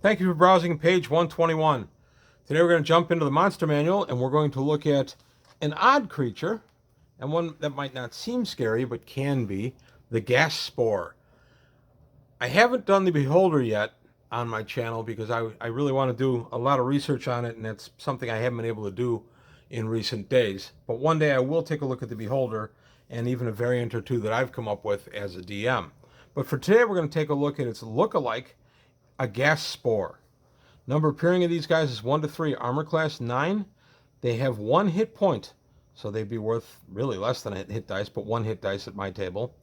Thank you for browsing page 121. Today we're going to jump into the monster manual and we're going to look at an odd creature and one that might not seem scary but can be, the gas spore. I haven't done the beholder yet on my channel because I really want to do a lot of research on it, and that's something I haven't been able to do in recent days. But one day I will take a look at the beholder and even a variant or two that I've come up with as a DM. But for today we're going to take a look at its look-alike, a gas spore. Number appearing of these guys is 1 to 3, armor class 9. They have 1 hit point, so they'd be worth really less than a hit dice, but 1 hit dice at my table.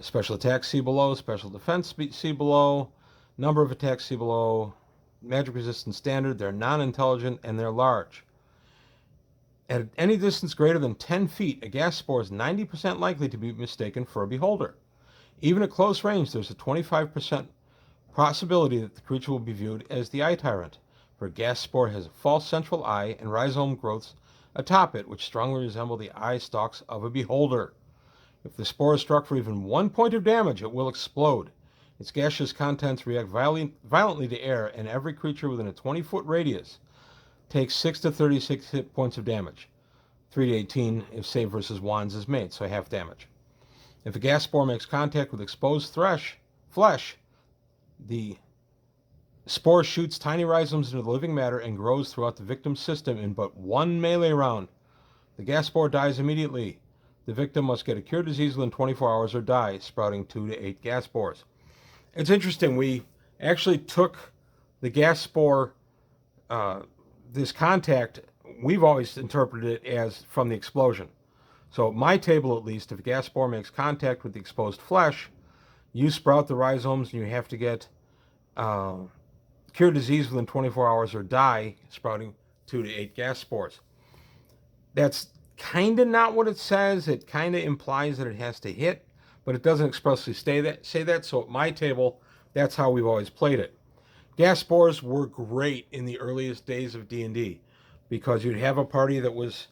Special attack see below, special defense see below, number of attacks see below, magic resistance standard, they're non-intelligent, and they're large. At any distance greater than 10 feet, a gas spore is 90% likely to be mistaken for a beholder. Even at close range, there's a 25% possibility that the creature will be viewed as the eye tyrant, for a gas spore has a false central eye and rhizome growths atop it, which strongly resemble the eye stalks of a beholder. If the spore is struck for even 1 point of damage, it will explode. Its gaseous contents react violently to air, and every creature within a 20-foot radius takes 6 to 36 hit points of damage. 3 to 18 if save versus wands is made, so half damage. If a gas spore makes contact with exposed flesh, the spore shoots tiny rhizomes into the living matter and grows throughout the victim's system in but 1 melee round. The gas spore dies immediately. The victim must get a cure disease within 24 hours or die, sprouting 2 to 8 gas spores. It's interesting, we actually took the gas spore, this contact, we've always interpreted it as from the explosion. So at my table at least, if a gas spore makes contact with the exposed flesh, you sprout the rhizomes and you have to get cure disease within 24 hours or die, sprouting 2 to 8 gas spores. That's kind of not what it says. It kind of implies that it has to hit, but it doesn't expressly say that. So at my table, that's how we've always played it. Gas spores were great in the earliest days of D&D because you'd have a party that was,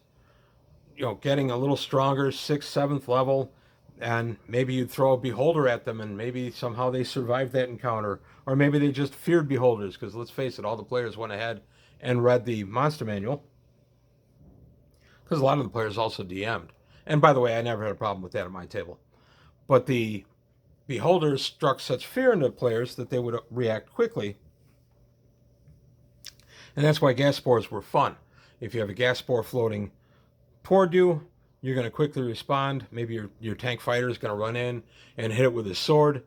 getting a little stronger, 6th, 7th level, and maybe you'd throw a beholder at them and maybe somehow they survived that encounter, or maybe they just feared beholders because let's face it, all the players went ahead and read the monster manual, because a lot of the players also DM'd. And by the way, I never had a problem with that at my table. But the beholders struck such fear into players that they would react quickly. And that's why gas spores were fun. If you have a gas spore floating toward you, you're going to quickly respond. Maybe your tank fighter is going to run in and hit it with his sword.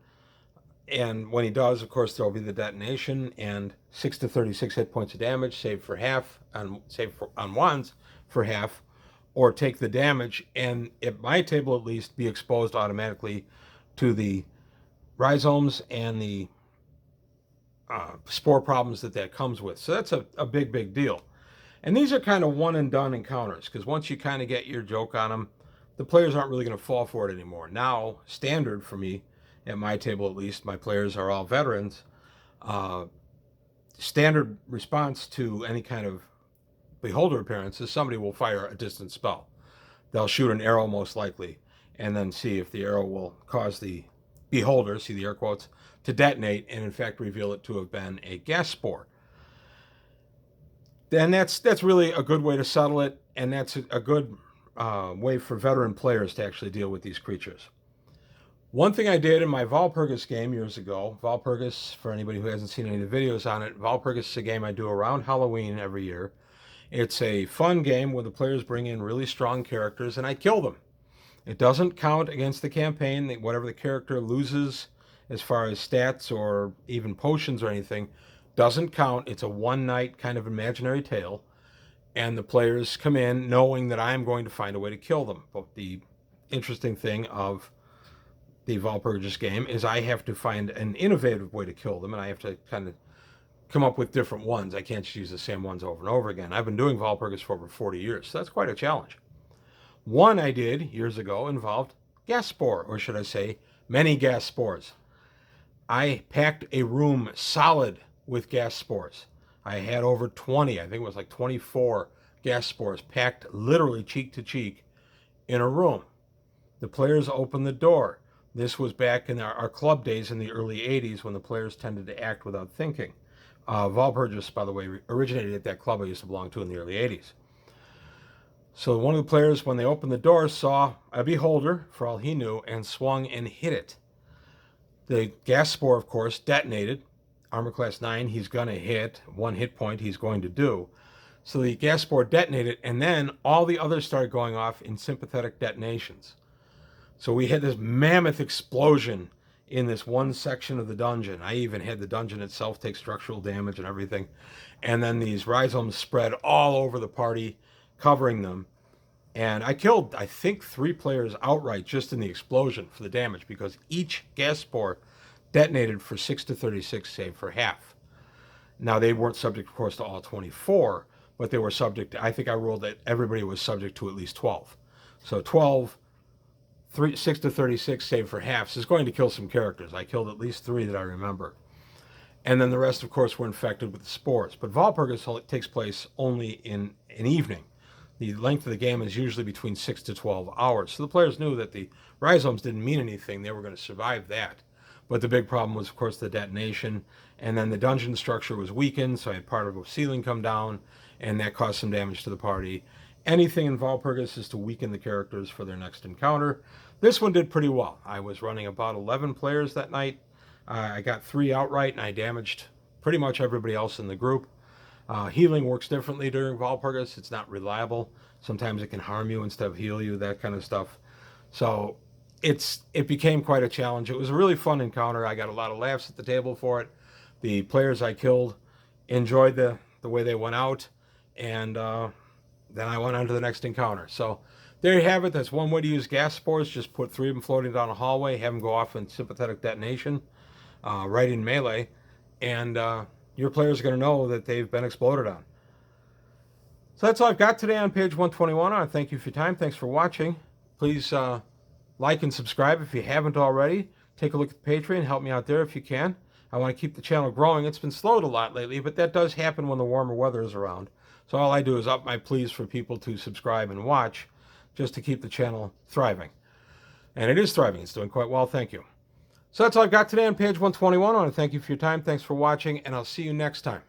And when he does, of course, there'll be the detonation and 6 to 36 hit points of damage, save on wands for half, or take the damage, and at my table at least, be exposed automatically to the rhizomes and the spore problems that comes with. So that's a big deal. And these are kind of one and done encounters, because once you kind of get your joke on them, the players aren't really going to fall for it anymore. Now, standard for me, at my table at least, my players are all veterans. Standard response to any kind of beholder appearance is somebody will fire a distance spell. They'll shoot an arrow most likely, and then see if the arrow will cause the beholder, see the air quotes, to detonate and in fact reveal it to have been a gas spore. Then that's really a good way to settle it, and that's a good way for veteran players to actually deal with these creatures. One thing I did in my Val Perus game years ago, Val Perus, for anybody who hasn't seen any of the videos on it, Val Perus is a game I do around Halloween every year. It's a fun game where the players bring in really strong characters and I kill them. It doesn't count against the campaign. Whatever the character loses as far as stats or even potions or anything doesn't count. It's a one-night kind of imaginary tale, and the players come in knowing that I'm going to find a way to kill them. But the interesting thing of the Val Perus game is I have to find an innovative way to kill them, and I have to kind of come up with different ones. I can't just use the same ones over and over again. I've been doing Val Perus for over 40 years, so that's quite a challenge. One I did years ago involved gas spore, or should I say, many gas spores. I packed a room solid with gas spores. I had over 20, I think it was like 24 gas spores packed literally cheek to cheek in a room. The players opened the door. This was back in our club days in the early 80s when the players tended to act without thinking. Val Perus, by the way, originated at that club I used to belong to in the early 80s. So one of the players, when they opened the door, saw a beholder, for all he knew, and swung and hit it. The gas spore, of course, detonated. Armor class 9, he's going to hit. 1 hit point he's going to do. So the gas spore detonated, and then all the others started going off in sympathetic detonations. So we had this mammoth explosion in this one section of the dungeon. I even had the dungeon itself take structural damage and everything. And then these rhizomes spread all over the party, covering them. And I killed, I think, 3 players outright just in the explosion for the damage, because each gas spore detonated for 6 to 36, save for half. Now, they weren't subject, of course, to all 24, but they were subject, I think I ruled that everybody was subject to at least 12. So 12, 6 to 36, save for halves, is going to kill some characters. I killed at least 3 that I remember. And then the rest, of course, were infected with the spores. But Val Perus takes place only in an evening. The length of the game is usually between 6 to 12 hours. So the players knew that the rhizomes didn't mean anything. They were going to survive that. But the big problem was, of course, the detonation. And then the dungeon structure was weakened, so I had part of a ceiling come down, and that caused some damage to the party. Anything in Val Perus is to weaken the characters for their next encounter. This one did pretty well. I was running about 11 players that night. I got 3 outright, and I damaged pretty much everybody else in the group. Healing works differently during Val Perus. It's not reliable. Sometimes it can harm you instead of heal you, that kind of stuff. So it became quite a challenge. It was a really fun encounter. I got a lot of laughs at the table for it. The players I killed enjoyed the way they went out, and then I went on to the next encounter. So there you have it. That's one way to use gas spores. Just put 3 of them floating down a hallway, have them go off in sympathetic detonation, right in melee, and your players are going to know that they've been exploded on. So that's all I've got today on page 121. I want to thank you for your time. Thanks for watching. Please like and subscribe if you haven't already. Take a look at Patreon. Help me out there if you can. I want to keep the channel growing. It's been slowed a lot lately, but that does happen when the warmer weather is around. So all I do is up my pleas for people to subscribe and watch, just to keep the channel thriving. And it is thriving. It's doing quite well. Thank you. So that's all I've got today on page 121. I want to thank you for your time. Thanks for watching, and I'll see you next time.